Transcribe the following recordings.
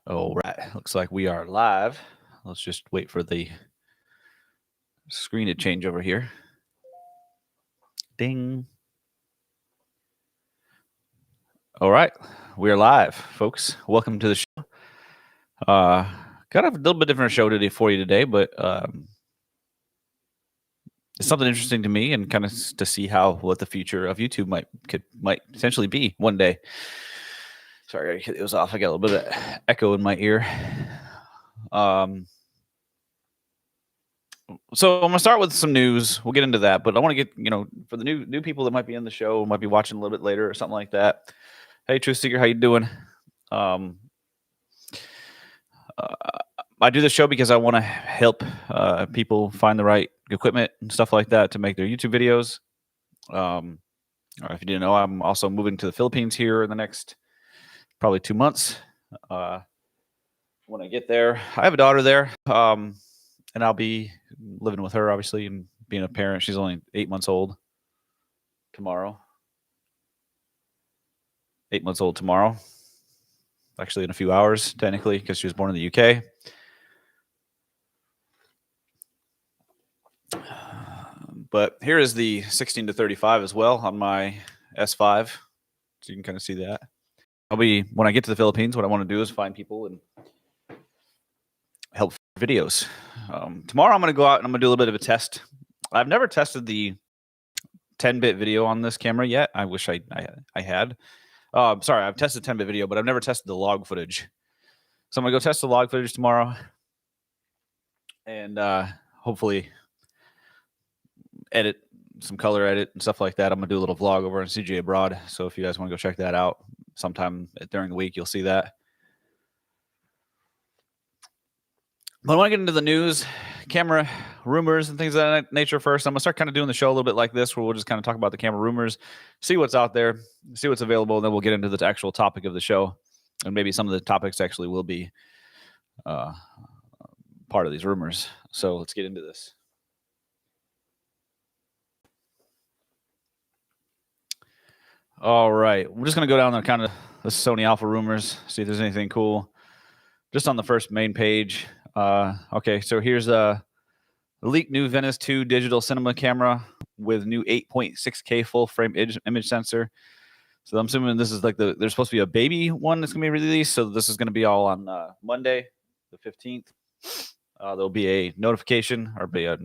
All right, looks like we are live. Let's just wait for the screen to change over here. Ding. All right, we are live, folks. Welcome to the show. Got a little bit different show today for you today, but it's something interesting to me, and kind of to see what the future of YouTube might potentially be one day. Sorry, I hit those off. I got a little bit of echo in my ear. So I'm gonna start with some news. We'll get into that, but I want to get for the new people that might be in the show, might be watching a little bit later or something like that. Hey, Truth Seeker, how you doing? I do this show because I want to help people find the right equipment and stuff like that to make their YouTube videos. Or if you didn't know, I'm also moving to the Philippines here in the next probably 2 months. When I get there, I have a daughter there, and I'll be living with her, obviously, and being a parent. She's only 8 months old tomorrow. 8 months old tomorrow. Actually, in a few hours, technically, because she was born in the UK. But here is the 16 to 35 as well on my S5. So you can kind of see that. When I get to the Philippines, what I want to do is find people and help videos. Tomorrow I'm going to go out and I'm going to do a little bit of a test. I've never tested the 10-bit video on this camera yet. I wish I had. Sorry, I've tested 10-bit video, but I've never tested the log footage. So I'm going to go test the log footage tomorrow. And hopefully edit some color edit and stuff like that. I'm going to do a little vlog over on CJ Abroad. So if you guys want to go check that out sometime during the week, you'll see that. But I want to get into the news, camera rumors and things of that nature first. I'm going to start kind of doing the show a little bit like this, where we'll just kind of talk about the camera rumors, see what's out there, see what's available, and then we'll get into the actual topic of the show. And maybe some of the topics actually will be part of these rumors. So let's get into this. All right. We're just going to go down there kind of the Sony Alpha rumors, see if there's anything cool. Just on the first main page. Okay, so here's a leaked new Venice 2 digital cinema camera with new 8.6K full frame image sensor. So I'm assuming this is like there's supposed to be a baby one that's going to be released. So this is going to be all on Monday, the 15th. There'll be a notification or be I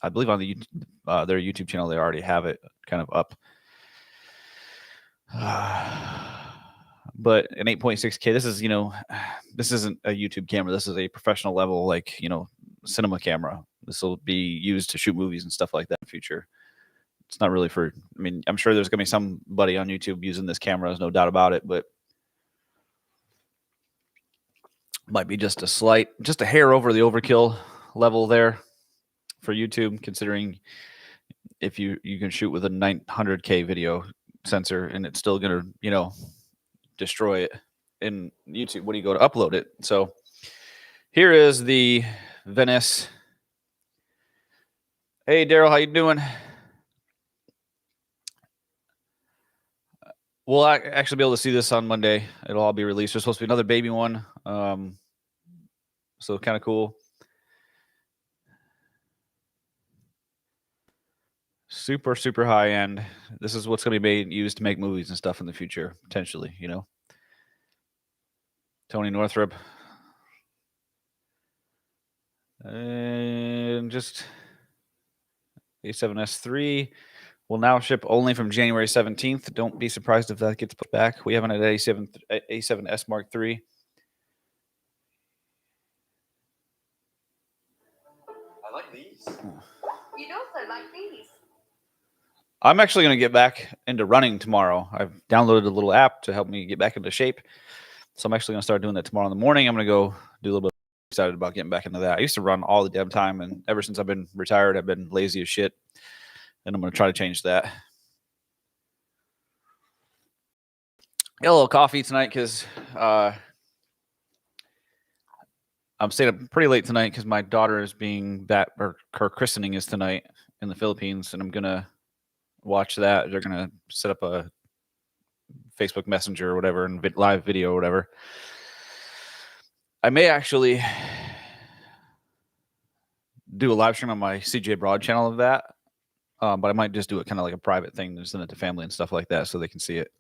believe on their YouTube channel, they already have it kind of up. But an 8.6K, this isn't a YouTube camera. This is a professional level, cinema camera. This will be used to shoot movies and stuff like that in the future. It's not really I'm sure there's going to be somebody on YouTube using this camera. There's no doubt about it, but might be just a hair over the overkill level there for YouTube, considering if you can shoot with a 900K video sensor and it's still going to, destroy it in YouTube when you go to upload it. So here is the Venice. Hey, Daryl, how you doing? We'll actually be able to see this on Monday. It'll all be released. There's supposed to be another baby one. So kind of cool. Super, super high end. This is what's going to be used to make movies and stuff in the future, potentially, Tony Northrup. And just A7S3 will now ship only from January 17th. Don't be surprised if that gets put back. We haven't had A7S Mark III. I like these. You don't like these. I'm actually going to get back into running tomorrow. I've downloaded a little app to help me get back into shape. So I'm actually going to start doing that tomorrow in the morning. I'm going to go do a little bit. Excited about getting back into that. I used to run all the damn time, and ever since I've been retired, I've been lazy as shit. And I'm going to try to change that. Got a little coffee tonight because I'm staying up pretty late tonight because my daughter is her christening is tonight in the Philippines, and I'm going to watch that. They're going to set up a Facebook Messenger or whatever and live video or whatever. I may actually do a live stream on my CJ Broad channel of that, but I might just do it kind of like a private thing and send it to family and stuff like that so they can see it.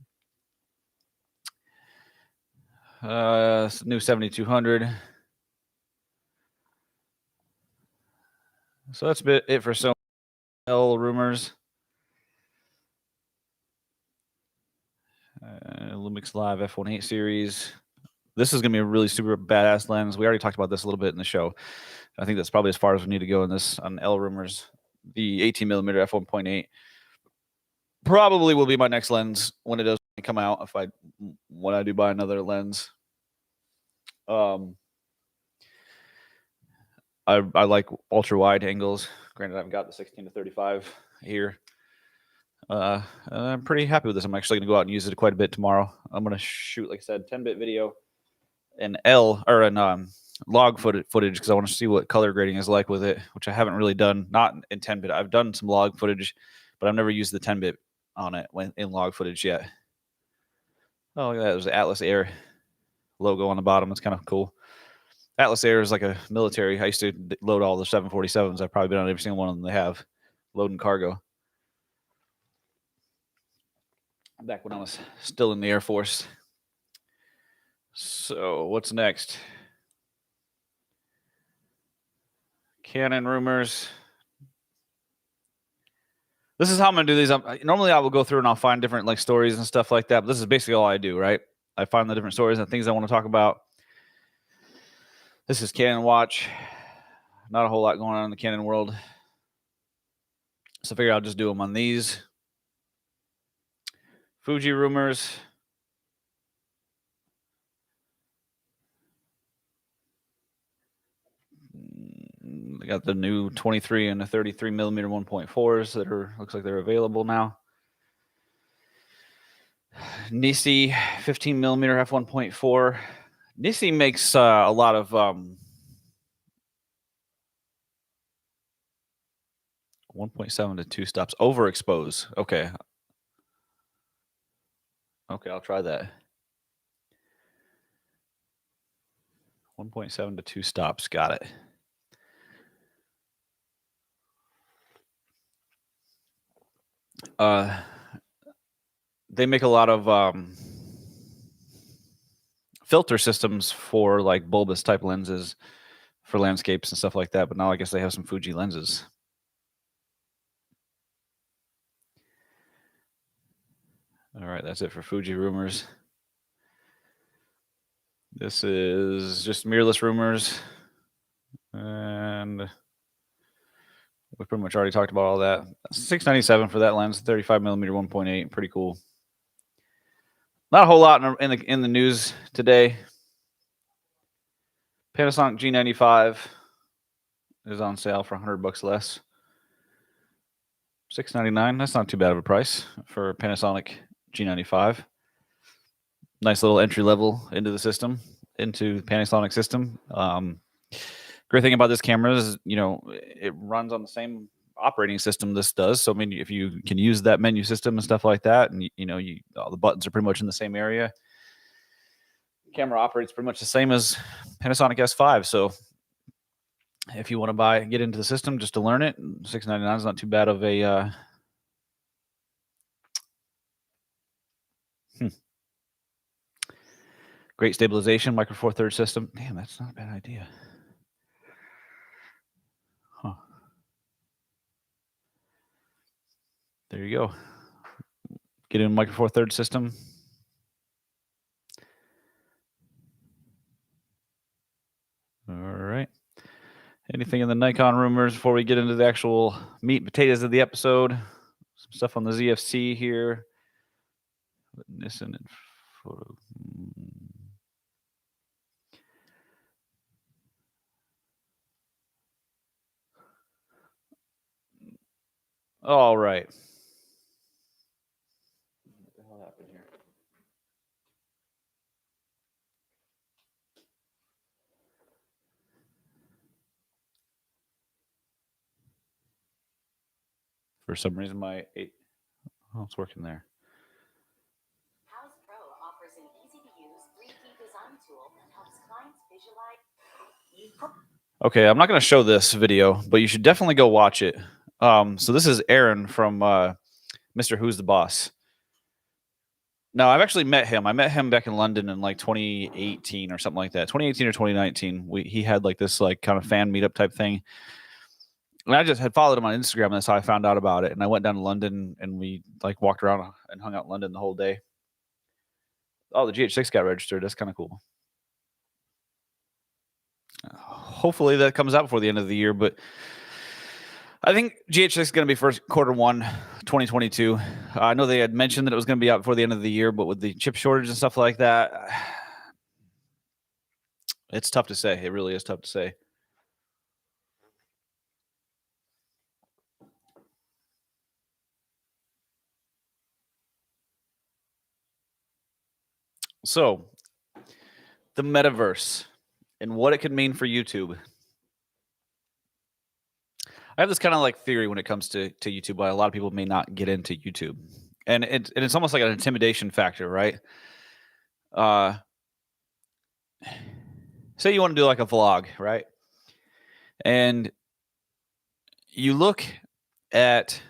New 7200. So that's it for Sony Rumors. Lumix Live F1.8 series. This is going to be a really super badass lens. We already talked about this a little bit in the show. I think that's probably as far as we need to go in this on L Rumors. The 18mm f1.8 probably will be my next lens when it does come out. When I do buy another lens. I like ultra wide angles. Granted, I haven't got the 16 to 35 here. I'm pretty happy with this. I'm actually going to go out and use it quite a bit tomorrow. I'm going to shoot, like I said, 10-bit video in log footage because I want to see what color grading is like with it, which I haven't really done. Not in 10-bit. I've done some log footage, but I've never used the 10-bit on it in log footage yet. Oh, look at that. There's the Atlas Air logo on the bottom. It's kind of cool. Atlas Air is like a military. I used to load all the 747s. I've probably been on every single one of them they have, loading cargo. Back when I was still in the Air Force. So what's next? Canon Rumors. This is how I'm going to do these. Normally I will go through and I'll find different like stories and stuff like that. But this is basically all I do, right? I find the different stories and things I want to talk about. This is Canon Watch. Not a whole lot going on in the Canon world. So I figure I'll just do them on these. Fuji Rumors. They got the new 23 and the 33mm 1.4s that looks like they're available now. Nisi 15mm f1.4. Nisi makes a lot of 1.7 to 2 stops. Overexpose. Okay. Okay, I'll try that. 1.7 to 2 stops. Got it. They make a lot of filter systems for like bulbous type lenses for landscapes and stuff like that. But now I guess they have some Fuji lenses. All right, that's it for Fuji Rumors. This is just Mirrorless Rumors. And we pretty much already talked about all that. $697 for that lens, 35mm 1.8, pretty cool. Not a whole lot in the news today. Panasonic G95 is on sale for $100 less. $699. That's not too bad of a price for Panasonic G95. Nice little entry level into the system, into the Panasonic system. Great thing about this camera is, it runs on the same operating system this does. So, I mean, if you can use that menu system and stuff like that, and, all the buttons are pretty much in the same area. Camera operates pretty much the same as Panasonic S5. So, if you want to get into the system just to learn it, $699 is not too bad of a great stabilization, Micro Four Thirds system. Damn, that's not a bad idea. Huh. There you go. Get in Micro Four Thirds system. All right. Anything in the Nikon rumors before we get into the actual meat and potatoes of the episode? Some stuff on the ZFC here. Nissan and photo. All right. What the hell happened here? For some reason, it's working there. House Pro offers an easy Okay, I'm not going to show this video, but you should definitely go watch it. So this is Aaron from Mr. Who's the Boss. Now, I've actually met him. I met him back in London in like 2018 or something like that. 2018 or 2019. He had like this like kind of fan meetup type thing. And I just had followed him on Instagram, and that's how I found out about it. And I went down to London, and we like walked around and hung out in London the whole day. Oh, the GH6 got registered. That's kind of cool. Hopefully that comes out before the end of the year, but I think GH6 is going to be first Q1 2022. I know they had mentioned that it was going to be out before the end of the year, but with the chip shortage and stuff like that, it's tough to say. It really is tough to say. So, the metaverse and what it could mean for YouTube. I have this kind of like theory when it comes to YouTube, why a lot of people may not get into YouTube, and it's almost like an intimidation factor, right? Say you want to do like a vlog, right? And you look at,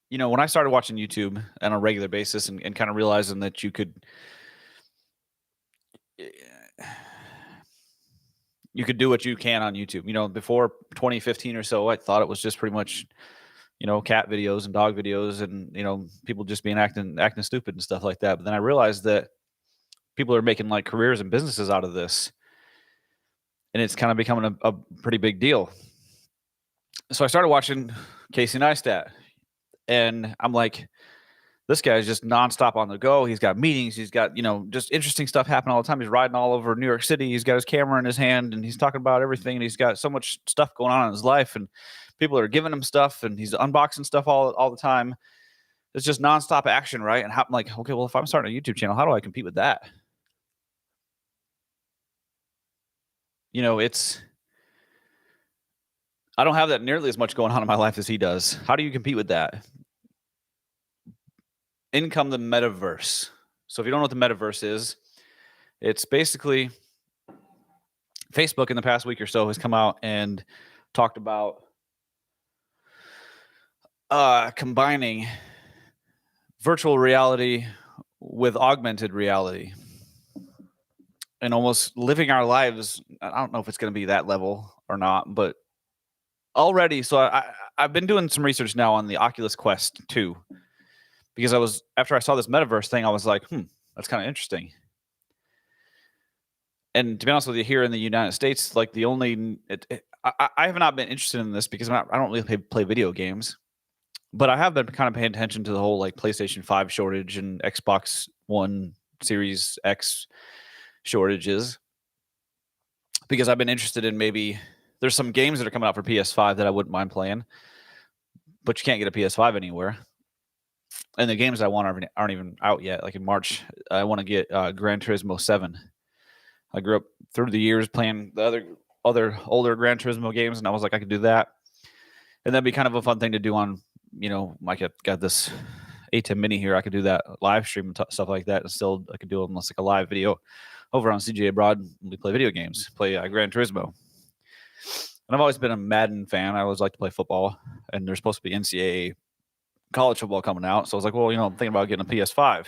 when I started watching YouTube on a regular basis and kind of realizing that you could do what you can on YouTube. Before 2015 or so, I thought it was just pretty much, cat videos and dog videos and, people just being acting stupid and stuff like that. But then I realized that people are making like careers and businesses out of this. And it's kind of becoming a pretty big deal. So I started watching Casey Neistat, and I'm like, this guy is just nonstop on the go. He's got meetings. He's got, just interesting stuff happening all the time. He's riding all over New York City. He's got his camera in his hand, and he's talking about everything. And he's got so much stuff going on in his life, and people are giving him stuff, and he's unboxing stuff all the time. It's just nonstop action, right? And I'm like, okay, well, if I'm starting a YouTube channel, how do I compete with that? I don't have that nearly as much going on in my life as he does. How do you compete with that? In come the metaverse. So if you don't know what the metaverse is, it's basically Facebook in the past week or so has come out and talked about combining virtual reality with augmented reality and almost living our lives. I don't know if it's going to be that level or not, but already. So I've been doing some research now on the Oculus Quest 2. Because after I saw this metaverse thing, I was like, that's kind of interesting. And to be honest with you, here in the United States, like I have not been interested in this because I don't really play video games, but I have been kind of paying attention to the whole like PlayStation 5 shortage and Xbox One Series X shortages, because I've been interested in maybe there's some games that are coming out for PS5 that I wouldn't mind playing, but you can't get a PS5 anywhere. And the games I want aren't even out yet. Like in March, I want to get Gran Turismo 7. I grew up through the years playing the other older Gran Turismo games, and I was like, I could do that. And that'd be kind of a fun thing to do on, like I got this A10 Mini here. I could do that live stream and stuff like that. And still, I could do almost like a live video over on CJ Abroad. We play video games, play Gran Turismo. And I've always been a Madden fan. I always like to play football, and there's supposed to be NCAA college football coming out. So I was like, well, I'm thinking about getting a PS5.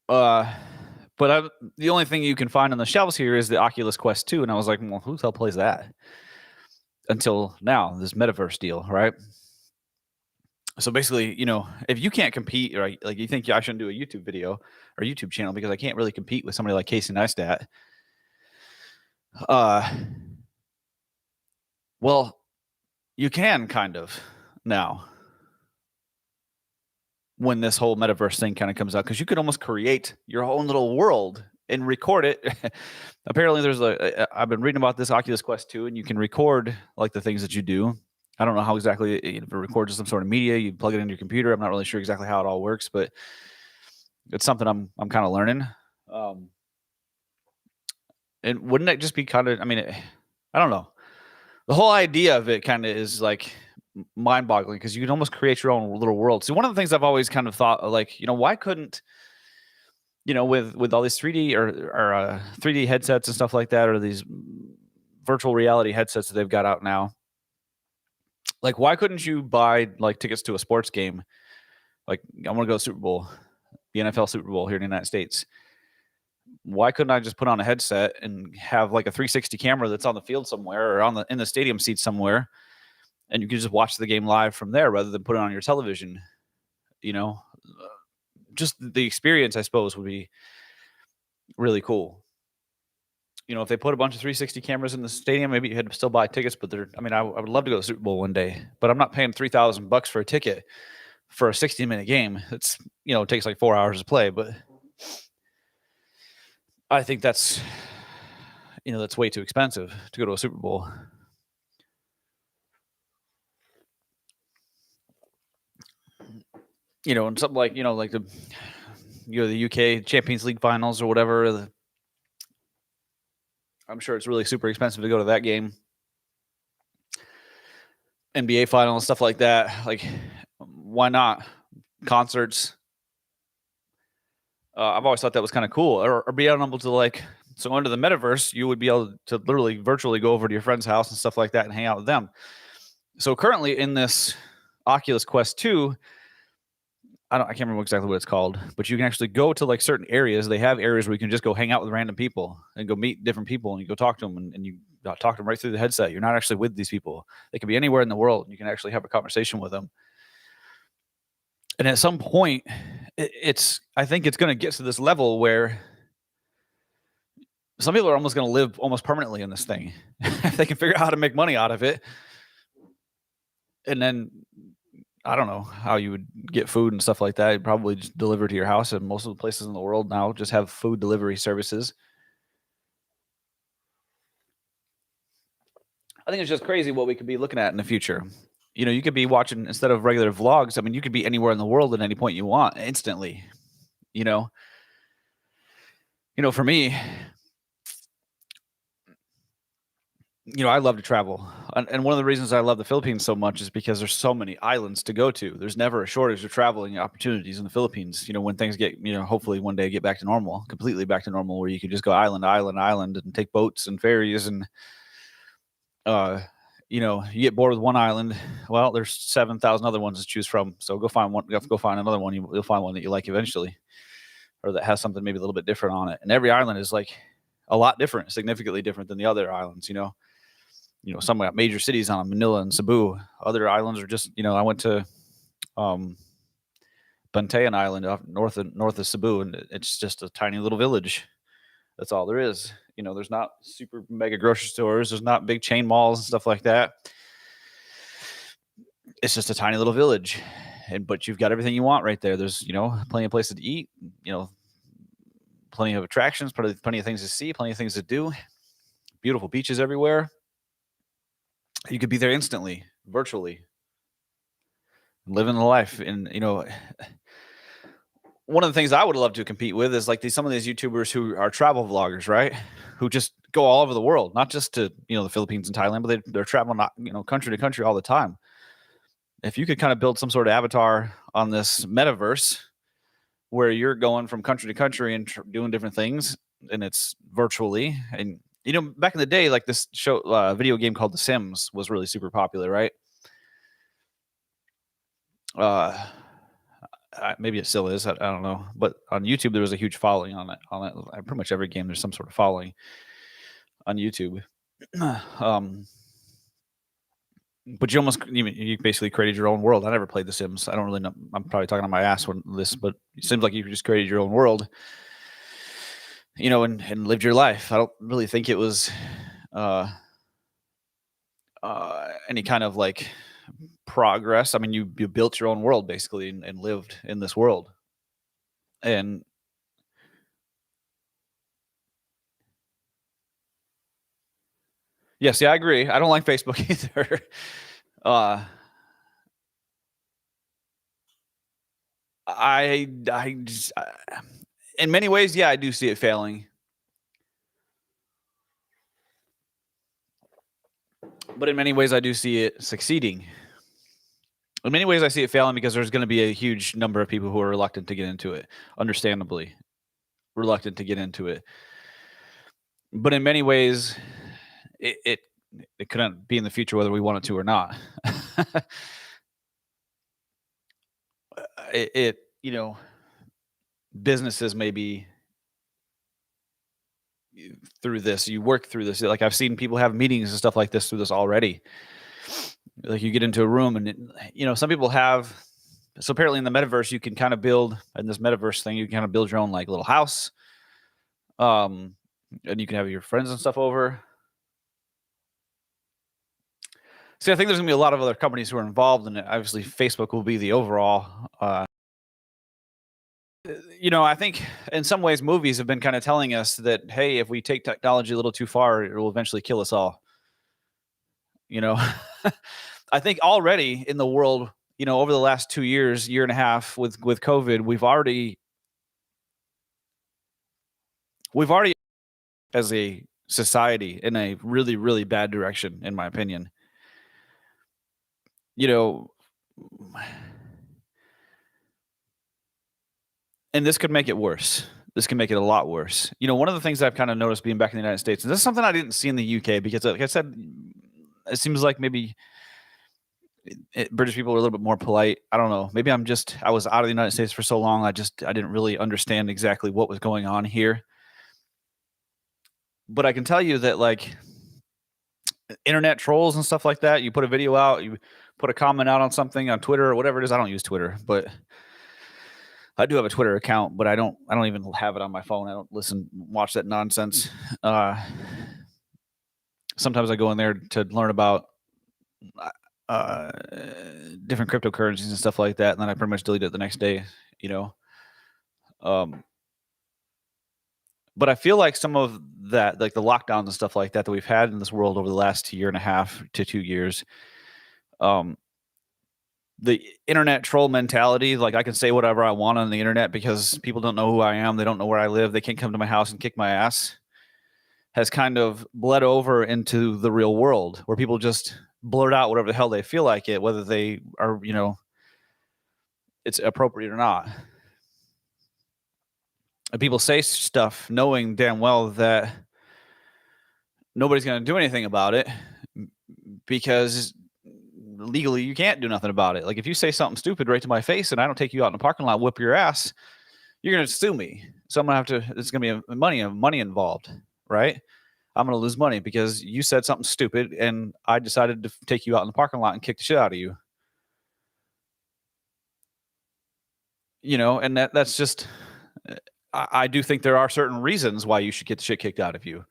But the only thing you can find on the shelves here is the Oculus Quest 2. And I was like, well, who the hell plays that? Until now, this metaverse deal, right? So basically, if you can't compete, right, like you think I shouldn't do a YouTube video or YouTube channel because I can't really compete with somebody like Casey Neistat. Well, you can kind of now when this whole metaverse thing kind of comes out, because you could almost create your own little world and record it. Apparently there's I've been reading about this Oculus Quest 2, and you can record like the things that you do. I don't know how exactly it records some sort of media. You plug it into your computer. I'm not really sure exactly how it all works, but it's something I'm kind of learning. And wouldn't it just be kind of, I don't know. The whole idea of it kind of is like mind-boggling because you can almost create your own little world. So one of the things I've always kind of thought, like, why couldn't, with all these 3D or 3D headsets and stuff like that, or these virtual reality headsets that they've got out now, like, why couldn't you buy like tickets to a sports game? Like, I want to go to Super Bowl, the NFL Super Bowl here in the United States. Why couldn't I just put on a headset and have like a 360 camera that's on the field somewhere or in the stadium seat somewhere, and you can just watch the game live from there rather than put it on your television? Just the experience, I suppose, would be really cool. If they put a bunch of 360 cameras in the stadium, maybe you had to still buy tickets, but I would love to go to the Super Bowl one day, but I'm not paying $3,000 for a ticket for a 60-minute game. It's, it takes like 4 hours to play, but I think that's way too expensive to go to a Super Bowl. And something like, like the UK Champions League finals or whatever, I'm sure it's really super expensive to go to that game. NBA finals, stuff like that. Like, why not? Concerts. I've always thought that was kind of cool. Or be able to so under the metaverse, you would be able to literally virtually go over to your friend's house and stuff like that and hang out with them. So currently in this Oculus Quest 2, I can't remember exactly what it's called, but you can actually go to like certain areas. They have areas where you can just go hang out with random people and go meet different people, and you go talk to them, and you talk to them right through the headset. You're not actually with these people. They could be anywhere in the world. You can actually have a conversation with them. And at some point, I think it's going to get to this level where some people are almost going to live almost permanently in this thing if they can figure out how to make money out of it. And then I don't know how you would get food and stuff like that. You'd probably just deliver to your house, and most of the places in the world now just have food delivery services. I think it's just crazy what we could be looking at in the future. You could be watching, instead of regular vlogs, I mean, you could be anywhere in the world at any point you want instantly. For me, I love to travel. And one of the reasons I love the Philippines so much is because there's so many islands to go to. There's never a shortage of traveling opportunities in the Philippines. When things get, hopefully one day get back to normal, completely back to normal, where you can just go island to island to island and take boats and ferries. And, you get bored with one island. Well, there's 7,000 other ones to choose from. So go find one. You have to go find another one. You'll find one that you like eventually, or that has something maybe a little bit different on it. And every island is like a lot different, significantly different than the other islands, some got major cities on them, Manila and Cebu. Other islands are just, I went to Bantayan Island up north of Cebu, and it's just a tiny little village. That's all there is. There's not super mega grocery stores. There's not big chain malls and stuff like that. It's just a tiny little village, but you've got everything you want right there. There's, plenty of places to eat, plenty of attractions, plenty of things to see, plenty of things to do. Beautiful beaches everywhere. You could be there instantly, virtually, living the life. And, one of the things I would love to compete with is like some of these YouTubers who are travel vloggers, right? Who just go all over the world, not just to, the Philippines and Thailand, but they're traveling, country to country all the time. If you could kind of build some sort of avatar on this metaverse where you're going from country to country and doing different things, and it's virtually, and back in the day, like this video game called The Sims was really super popular, right? Maybe it still is. I don't know. But on YouTube, there was a huge following on it. Pretty much every game, there's some sort of following on YouTube. But you basically created your own world. I never played The Sims. I don't really know. I'm probably talking on my ass on this, but it seems like you just created your own world, and lived your life. I don't really think it was any kind of like progress. I mean, you built your own world basically and lived in this world. And yes, yeah, I agree. I don't like Facebook either. I just, in many ways, yeah, I do see it failing. But in many ways, I do see it succeeding. In many ways, I see it failing because there's going to be a huge number of people who are reluctant to get into it, understandably reluctant to get into it. But in many ways, it couldn't be in the future whether we want it to or not. You know, businesses maybe through this, you work through this. Like I've seen people have meetings and stuff like this through this already. Like you get into a room and, you know, some people have, so apparently in the metaverse, you can kind of build, in this metaverse thing, you can kind of build your own like little house. And you can have your friends and stuff over. See, I think there's gonna be a lot of other companies who are involved in it. Obviously, Facebook will be the overall. You know, I think in some ways, movies have been kind of telling us that, hey, if we take technology a little too far, it will eventually kill us all. You know, I think already in the world, you know, over the last 2 years, year and a half with COVID, we've already as a society in a really, really bad direction, in my opinion. You know, and this could make it worse. This can make it a lot worse. You know, one of the things I've kind of noticed being back in the United States, and this is something I didn't see in the UK because, like I said, it seems like maybe British people are a little bit more polite. I don't know. Maybe I was out of the United States for so long. I didn't really understand exactly what was going on here. But I can tell you that, like, internet trolls and stuff like that, you put a video out, you put a comment out on something on Twitter or whatever it is. I don't use Twitter, but I do have a Twitter account, but I don't even have it on my phone. I don't watch that nonsense. Sometimes I go in there to learn about different cryptocurrencies and stuff like that, and then I pretty much delete it the next day, you know. But I feel like some of that, like the lockdowns and stuff like that we've had in this world over the last year and a half to 2 years, the internet troll mentality, like I can say whatever I want on the internet because people don't know who I am, they don't know where I live, they can't come to my house and kick my ass, has kind of bled over into the real world where people just blurt out whatever the hell they feel like it, whether they are, you know, it's appropriate or not. And people say stuff knowing damn well that nobody's going to do anything about it because legally you can't do nothing about it. Like if you say something stupid right to my face and I don't take you out in the parking lot, whip your ass, you're going to sue me. So I'm going to have to, it's going to be money involved, right? I'm going to lose money because you said something stupid and I decided to take you out in the parking lot and kick the shit out of you. You know, and that's just, I do think there are certain reasons why you should get the shit kicked out of you.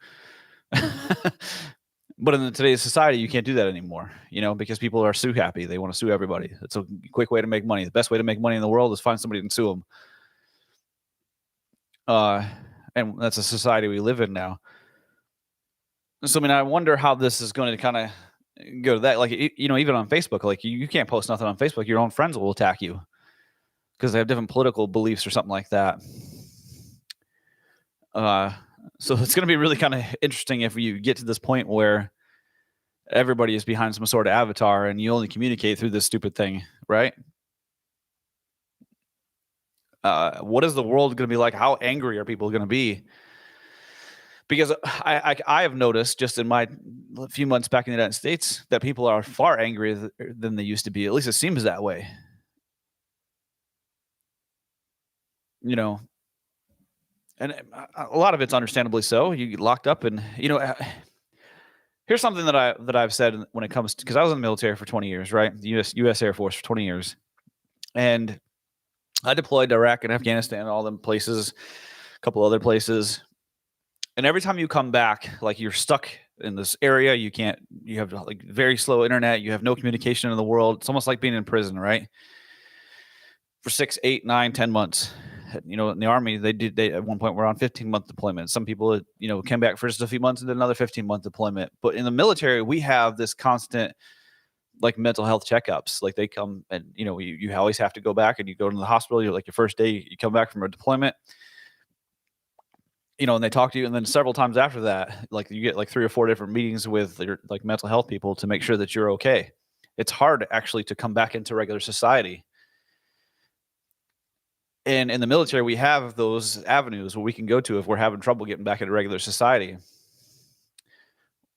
But in today's society, you can't do that anymore, you know, because people are sue happy. They want to sue everybody. It's a quick way to make money. The best way to make money in the world is find somebody and sue them. And that's a society we live in now. So, I mean, I wonder how this is going to kind of go to that. Like, you know, even on Facebook, like you can't post nothing on Facebook. Your own friends will attack you because they have different political beliefs or something like that. So it's going to be really kind of interesting if you get to this point where everybody is behind some sort of avatar and you only communicate through this stupid thing, right? What is the world going to be like? How angry are people going to be? Because I have noticed just in my few months back in the United States that people are far angrier than they used to be. At least it seems that way. You know, and a lot of it's understandably so. You get locked up, and you know, here's something that I've said when it comes to, because I was in the military for 20 years, right? The U.S. Air Force for 20 years, and I deployed to Iraq and Afghanistan, all them places, a couple other places, and every time you come back, like you're stuck in this area, you have like very slow internet, you have no communication in the world. It's almost like being in prison, right? For 6, 8, 9, 10 months. You know, in the Army, they at one point were on 15-month deployment. Some people, you know, came back for just a few months and did another 15-month deployment. But in the military, we have this constant, like, mental health checkups. Like, they come and, you know, you always have to go back and you go to the hospital. You're like your first day, you come back from a deployment, you know, and they talk to you. And then several times after that, like, you get like 3 or 4 different meetings with your like mental health people to make sure that you're okay. it's hard actually to come back into regular society. And in the military, we have those avenues where we can go to if we're having trouble getting back into regular society.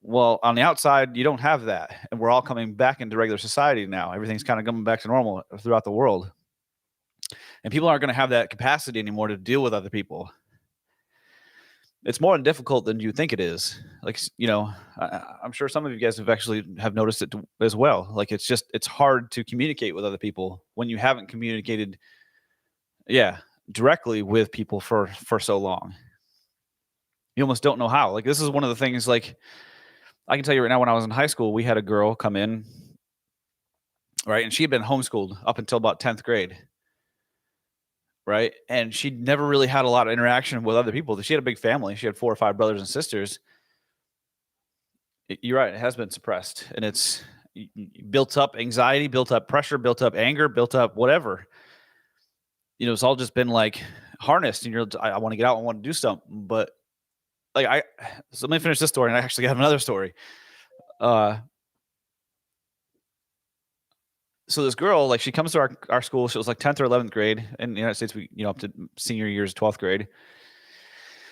Well, on the outside, you don't have that. And we're all coming back into regular society now. Everything's kind of coming back to normal throughout the world. And people aren't going to have that capacity anymore to deal with other people. It's more difficult than you think it is. Like, you know, I'm sure some of you guys have noticed it as well. Like, it's hard to communicate with other people when you haven't communicated, directly with people for so long. You almost don't know how. Like, this is one of the things, like, I can tell you right now, when I was in high school, we had a girl come in, right? And she had been homeschooled up until about 10th grade. Right. And she never really had a lot of interaction with other people. She had a big family. She had 4 or 5 brothers and sisters. You're right. It has been suppressed, and it's built up anxiety, built up pressure, built up anger, built up whatever. You know, it's all just been like harnessed, and I want to get out. I want to do something. But like, so let me finish this story. And I actually have another story. So this girl, like, she comes to our school. She was like 10th or 11th grade in the United States. We, up to senior years, 12th grade.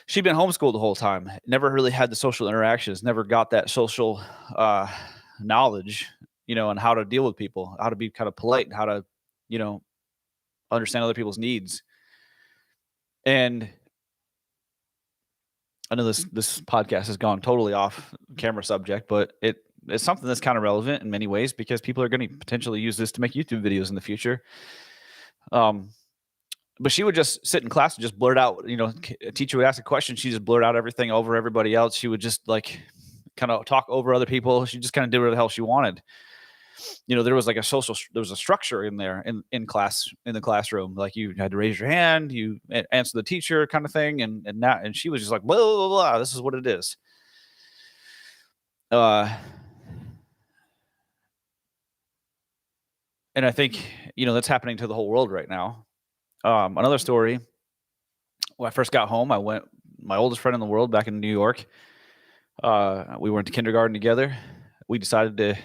She'd been homeschooled the whole time. Never really had the social interactions. Never got that social knowledge, and how to deal with people, how to be kind of polite, how to, understand other people's needs. And I know this podcast has gone totally off camera subject, but it's something that's kind of relevant in many ways, because people are going to potentially use this to make YouTube videos in the future. But she would just sit in class and just blurt out, a teacher would ask a question. She just blurt out everything over everybody else. She would just like kind of talk over other people. She just kind of did whatever the hell she wanted. There was like there was a structure in there in class, in the classroom. Like, you had to raise your hand, you answer the teacher kind of thing. And she was just like, blah, blah, blah, this is what it is. And I think, that's happening to the whole world right now. Another story, when I first got home, my oldest friend in the world back in New York, we went to kindergarten together. We decided to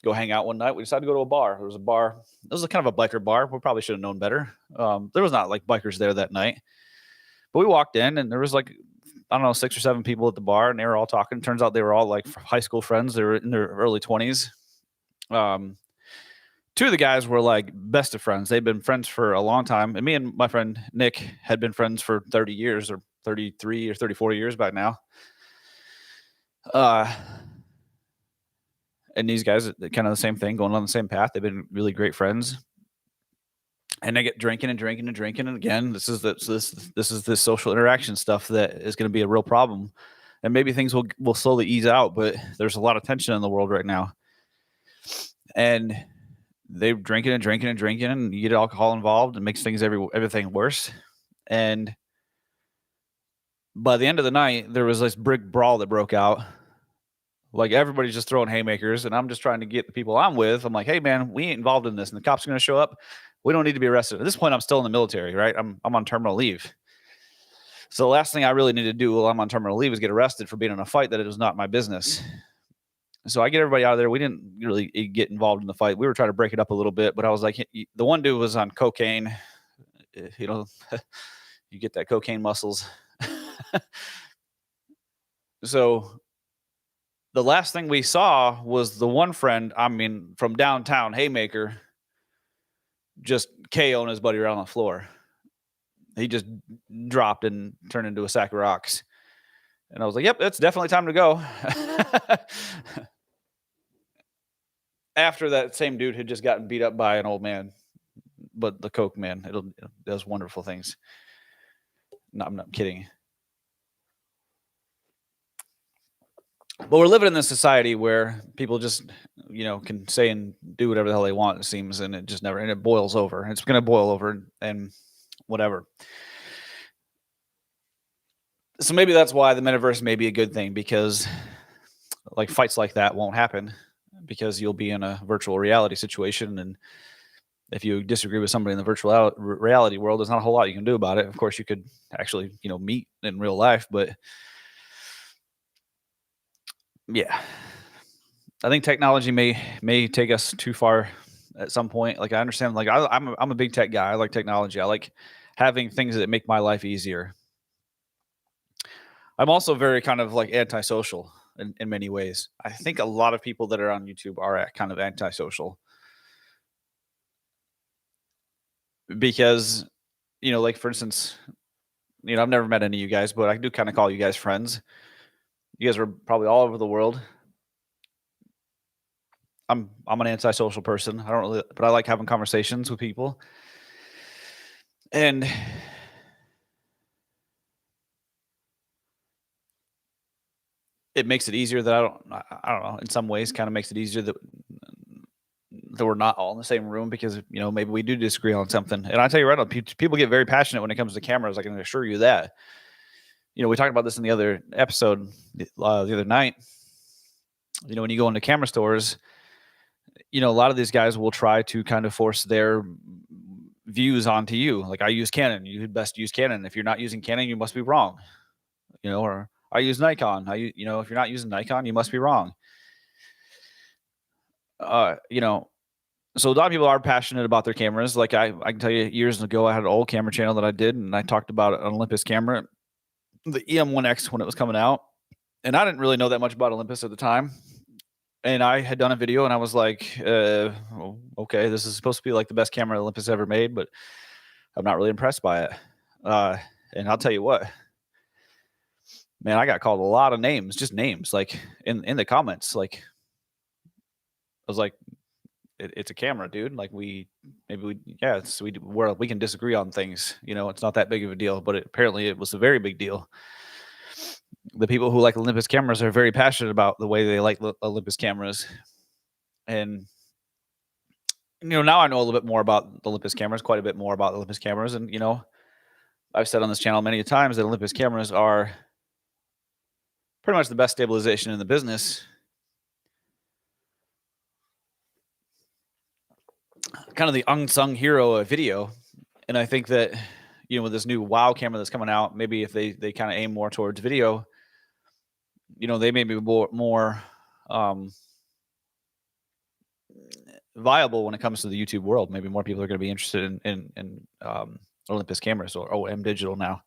go hang out one night. We decided to go to a bar. There was a bar. It was kind of a biker bar. We probably should have known better. There was not like bikers there that night. But we walked in, and there was like, I don't know, 6 or 7 people at the bar, and they were all talking. Turns out they were all like high school friends. They were in their early 20s. 2 of the guys were like best of friends. They'd been friends for a long time. And me and my friend Nick had been friends for 30 years or 33 or 34 years by now. And these guys, kind of the same thing, going on the same path. They've been really great friends. And they get drinking and drinking and drinking. And again, this is the social interaction stuff that is going to be a real problem. And maybe things will slowly ease out, but there's a lot of tension in the world right now. And they're drinking and drinking and drinking, and you get alcohol involved, and makes everything worse. And by the end of the night, there was this big brawl that broke out. Like, everybody's just throwing haymakers, and I'm just trying to get the people I'm with. I'm like, hey man, we ain't involved in this, and the cops are going to show up. We don't need to be arrested. At this point, I'm still in the military, right? I'm on terminal leave. So the last thing I really need to do while I'm on terminal leave is get arrested for being in a fight that it was not my business. So I get everybody out of there. We didn't really get involved in the fight. We were trying to break it up a little bit, but I was like, the one dude was on cocaine. You get that cocaine muscles. So the last thing we saw was the one friend, from downtown, haymaker, just KO'ing his buddy around the floor. He just dropped and turned into a sack of rocks. And I was like, yep, it's definitely time to go. After that same dude had just gotten beat up by an old man. But the coke man, it does wonderful things. No, I'm not kidding. But we're living in this society where people just, can say and do whatever the hell they want, it seems, and it just never, and it boils over. It's going to boil over and whatever. So maybe that's why the metaverse may be a good thing, because like fights like that won't happen, because you'll be in a virtual reality situation. And if you disagree with somebody in the virtual reality world, there's not a whole lot you can do about it. Of course, you could actually, meet in real life, but yeah. I think technology may take us too far at some point. Like I understand, like I'm a big tech guy. I like technology. I like having things that make my life easier. I'm also very kind of like antisocial in many ways. I think a lot of people that are on YouTube are kind of antisocial because, like for instance, I've never met any of you guys, but I do kind of call you guys friends. You guys are probably all over the world. I'm an antisocial person. I don't really, but I like having conversations with people. And it makes it easier that I don't know, in some ways kind of makes it easier that we're not all in the same room because, maybe we do disagree on something. And I tell you right now, people get very passionate when it comes to cameras. I can assure you that. We talked about this in the other episode the other night. When you go into camera stores, a lot of these guys will try to kind of force their views onto you. Like I use Canon, you best use Canon. If you're not using Canon, you must be wrong. Or I use Nikon. If you're not using Nikon, you must be wrong. So a lot of people are passionate about their cameras. Like I can tell you, years ago, I had an old camera channel that I did, and I talked about an Olympus camera, the EM1X, when it was coming out. And I didn't really know that much about Olympus at the time. And I had done a video, and I was like, okay, this is supposed to be like the best camera Olympus ever made, but I'm not really impressed by it. And I'll tell you what, man, I got called a lot of names, just names, like in the comments. Like I was like, it's a camera, dude. Like we can disagree on things. It's not that big of a deal, but apparently it was a very big deal. The people who like Olympus cameras are very passionate about the way they like Olympus cameras. And, now I know a little bit more about the Olympus cameras, quite a bit more about Olympus cameras. And, I've said on this channel many times that Olympus cameras are pretty much the best stabilization in the business. Kind of the unsung hero of video. And I think that, with this new WOW camera that's coming out, maybe if they kind of aim more towards video, they may be more viable when it comes to the YouTube world. Maybe more people are going to be interested in Olympus cameras or OM digital now.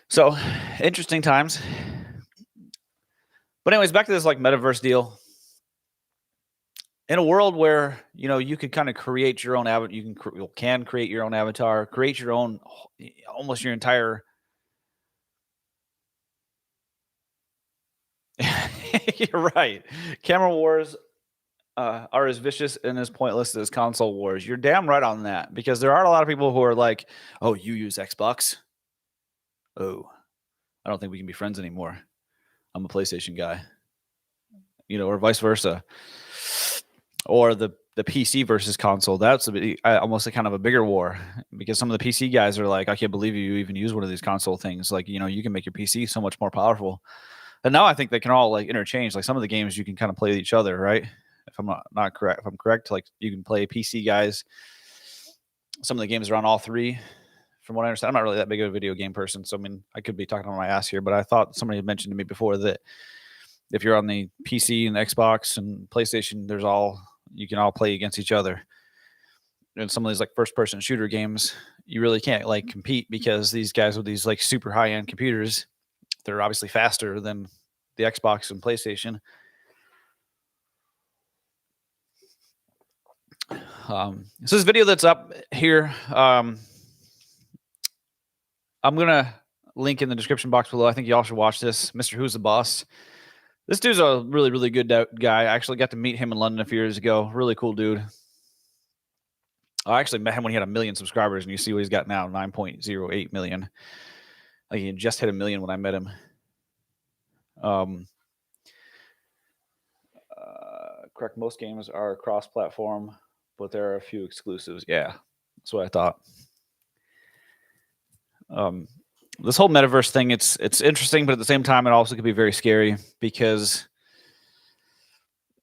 So interesting times. But anyways, back to this like metaverse deal. In a world where, you could kind of create your own avatar, you can create your own avatar, create your own, almost your entire. You're right. Camera wars are as vicious and as pointless as console wars. You're damn right on that, because there are a lot of people who are like, oh, you use Xbox? Oh, I don't think we can be friends anymore. I'm a PlayStation guy. Or vice versa. Or the PC versus console. That's almost a kind of a bigger war, because some of the PC guys are like, I can't believe you even use one of these console things. Like, you can make your PC so much more powerful. And now I think they can all like interchange. Like some of the games you can kind of play with each other, right? If I'm not correct, if I'm correct, like you can play PC guys. Some of the games are on all three. From what I understand, I'm not really that big of a video game person. So, I could be talking on my ass here, but I thought somebody had mentioned to me before that if you're on the PC and the Xbox and PlayStation, you can all play against each other. And some of these like first person shooter games, you really can't like compete, because these guys with these like super high end computers, they're obviously faster than the Xbox and PlayStation. So this video that's up here, I'm going to link in the description box below. I think y'all should watch this. Mr. Who's the Boss. This dude's a really, really good guy. I actually got to meet him in London a few years ago. Really cool dude. I actually met him when he had 1 million subscribers, and you see what he's got now, 9.08 million. Like he just hit 1 million when I met him. Correct. Most games are cross-platform, but there are a few exclusives. Yeah, that's what I thought. This whole metaverse thing, it's interesting, but at the same time, it also could be very scary, because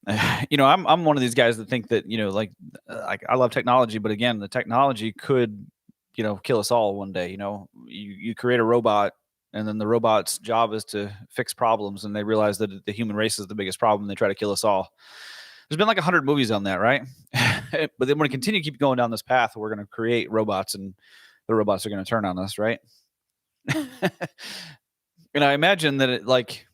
I'm one of these guys that think that like I love technology, but again, the technology could kill us all one day. You create a robot and then the robot's job is to fix problems, and they realize that the human race is the biggest problem. They try to kill us all. There's been like 100 movies on that, right? But then when we continue to keep going down this path, we're going to create robots, and the robots are going to turn on us, right? And I imagine that it, like,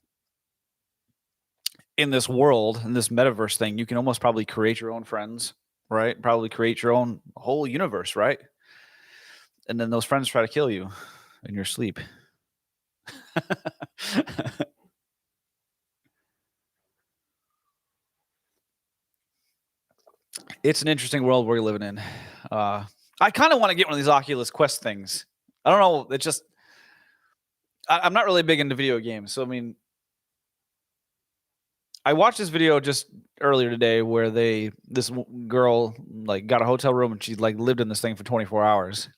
in this world, in this metaverse thing, you can almost probably create your own friends, right? Probably create your own whole universe, right? And then those friends try to kill you in your sleep. It's an interesting world we're living in. I kind of want to get one of these Oculus Quest things. I don't know. It's just, I'm not really big into video games. So, I mean, I watched this video just earlier today where this girl like got a hotel room and she like lived in this thing for 24 hours.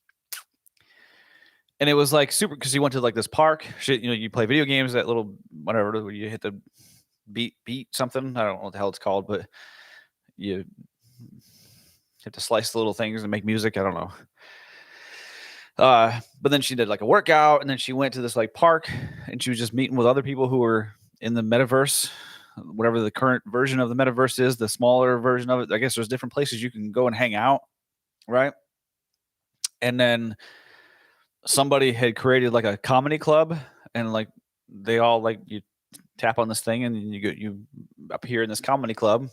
And it was like super, because she went to like this park. You play video games, that little whatever, where you hit the beat something. I don't know what the hell it's called, but you have to slice the little things and make music. I don't know. But then she did like a workout, and then she went to this like park, and she was just meeting with other people who were in the metaverse, whatever the current version of the metaverse is, the smaller version of it. I guess there's different places you can go and hang out, right? And then somebody had created like a comedy club, and like they all like, you tap on this thing and you appear in this comedy club,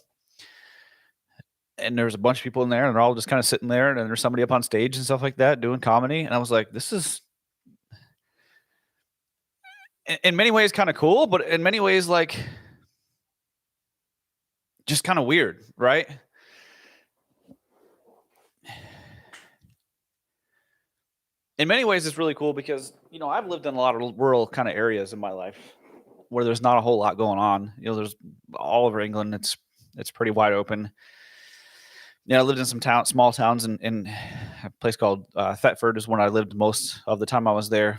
and there's a bunch of people in there, and they're all just kind of sitting there, and then there's somebody up on stage and stuff like that doing comedy. And I was like, this is in many ways kind of cool, but in many ways like just kind of weird, right? In many ways, it's really cool because, I've lived in a lot of rural kind of areas in my life where there's not a whole lot going on. There's all over England. It's pretty wide open. I lived in some small towns in a place called Thetford is when I lived most of the time I was there.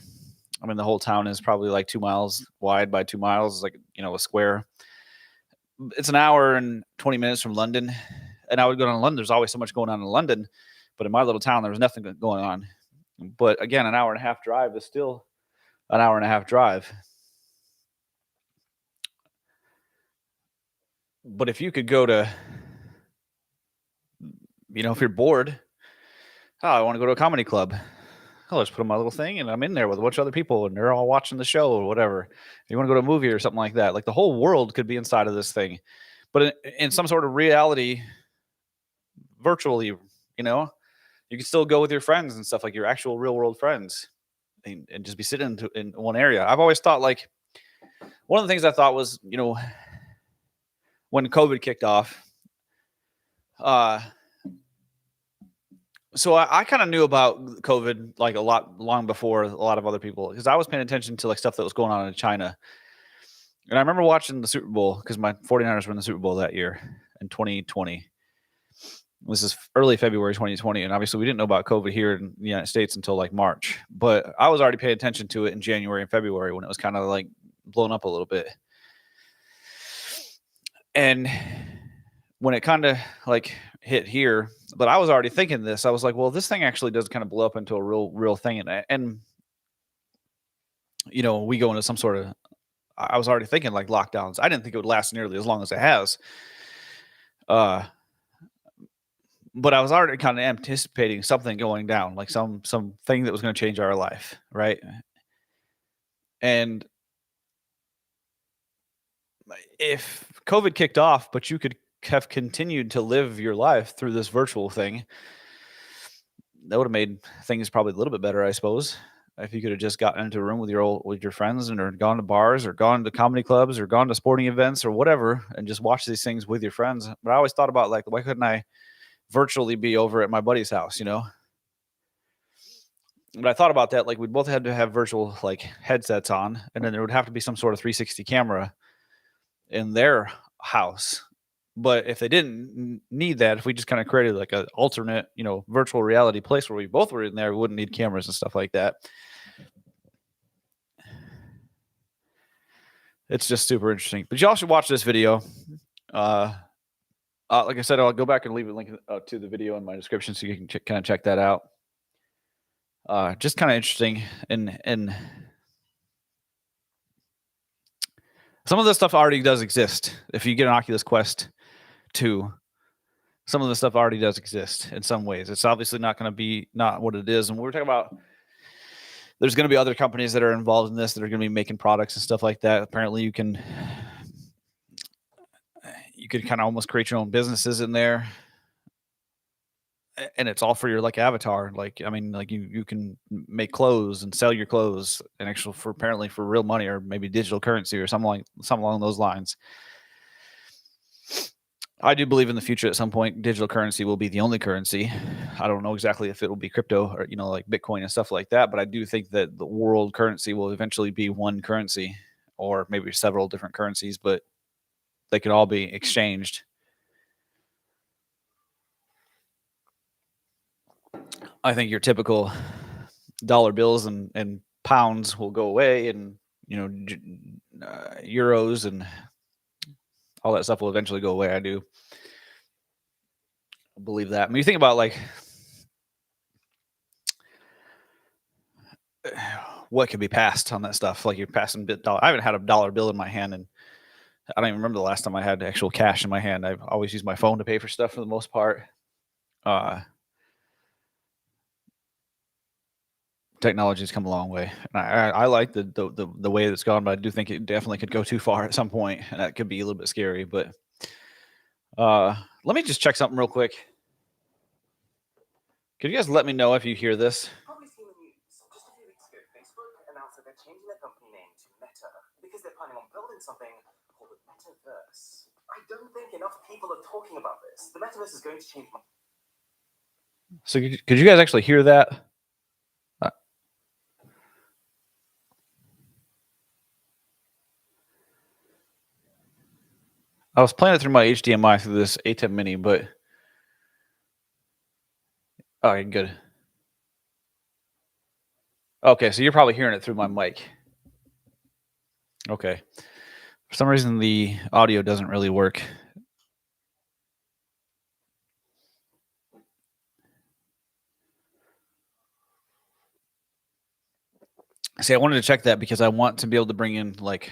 I mean, the whole town is probably like 2 miles wide by 2 miles. It's like, a square. It's an hour and 20 minutes from London. And I would go down to London. There's always so much going on in London. But in my little town, there was nothing going on. But again, an hour and a half drive is still an hour and a half drive. But if you could go to, if you're bored, I want to go to a comedy club. I'll just put on my little thing and I'm in there with a bunch of other people and they're all watching the show or whatever. You want to go to a movie or something like that. Like the whole world could be inside of this thing. But in some sort of reality, virtually, you can still go with your friends and stuff, like your actual real world friends, and just be sitting in one area. I've always thought, like, one of the things I thought was, when COVID kicked off, so I kind of knew about COVID like a lot long before a lot of other people, because I was paying attention to like stuff that was going on in China. And I remember watching the Super Bowl because my 49ers were in the Super Bowl that year in 2020. This is early February 2020, and obviously we didn't know about COVID here in the United States until like March. But I was already paying attention to it in January and February when it was kind of like blown up a little bit. And when it kind of like hit here, but I was already thinking this. I was like, well, this thing actually does kind of blow up into a real thing, and we go into some sort of. I was already thinking like lockdowns. I didn't think it would last nearly as long as it has. But I was already kind of anticipating something going down, like some thing that was going to change our life, right? And if COVID kicked off, but you could have continued to live your life through this virtual thing, that would have made things probably a little bit better, I suppose. If you could have just gotten into a room with your friends and or gone to bars or gone to comedy clubs or gone to sporting events or whatever and just watched these things with your friends. But I always thought about, like, why couldn't I virtually be over at my buddy's house, But I thought about that, like, we'd both had to have virtual like headsets on, and then there would have to be some sort of 360 camera in their house. But if they didn't need that, if we just kind of created like an alternate, virtual reality place where we both were in there, we wouldn't need cameras and stuff like that. It's just super interesting. But y'all should watch this video. Like I said, I'll go back and leave a link to the video in my description so you can kind of check that out. Just kind of interesting, and Some of this stuff already does exist. If you get an Oculus Quest 2, some of the stuff already does exist in some ways. It's obviously not going to be not what it is. And we're talking about, there's going to be other companies that are involved in this that are going to be making products and stuff like that. Apparently you could kind of almost create your own businesses in there. And it's all for your like avatar. Like, I mean, like you can make clothes and sell your clothes and actually apparently for real money or maybe digital currency or something along those lines. I do believe in the future at some point digital currency will be the only currency. I don't know exactly if it will be crypto or, like Bitcoin and stuff like that, but I do think that the world currency will eventually be one currency or maybe several different currencies, but they could all be exchanged. I think your typical dollar bills and pounds will go away, and euros and all that stuff will eventually go away. I do believe that. I mean, you think about like what could be passed on that stuff. Like you're passing dollar. I haven't had a dollar bill in my hand, and I don't even remember the last time I had actual cash in my hand. I've always used my phone to pay for stuff for the most part. Technology has come a long way. And I like the way it's gone, but I do think it definitely could go too far at some point, and that could be a little bit scary. But let me just check something real quick. Could you guys let me know if you hear this? Probably seen the news. Just a few weeks ago, Facebook announced that they're changing their company name to Meta because they're planning on building something called the Metaverse. I don't think enough people are talking about this. The Metaverse is going to change. So could you guys actually hear that? I was playing it through my HDMI through this A10 Mini, but all right, good. Okay, so you're probably hearing it through my mic. Okay. For some reason, the audio doesn't really work. See, I wanted to check that because I want to be able to bring in like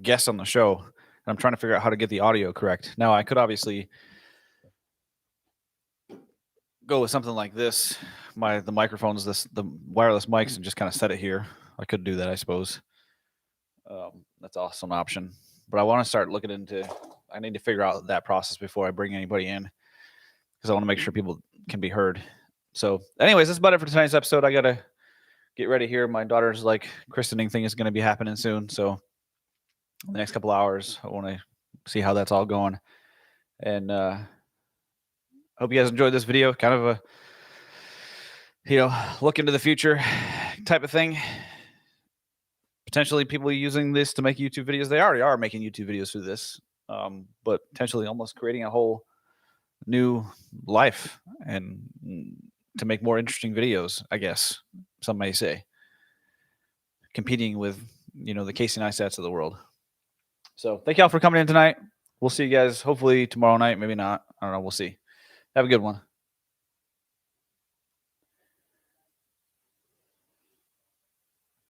guests on the show. I'm trying to figure out how to get the audio correct. Now, I could obviously go with something like this. The microphone's the wireless mics, and just kind of set it here. I could do that, I suppose. That's also an option. But I want to start looking into. I need to figure out that process before I bring anybody in, because I want to make sure people can be heard. So, anyways, that's about it for tonight's episode. I gotta get ready here. My daughter's like christening thing is going to be happening soon, so in the next couple hours, I want to see how that's all going. And hope you guys enjoyed this video. Kind of a look into the future type of thing. Potentially people using this to make YouTube videos. They already are making YouTube videos through this, but potentially almost creating a whole new life and to make more interesting videos, I guess some may say, competing with the Casey Neistats of the world. So thank y'all for coming in tonight. We'll see you guys hopefully tomorrow night, maybe not. I don't know. We'll see. Have a good one.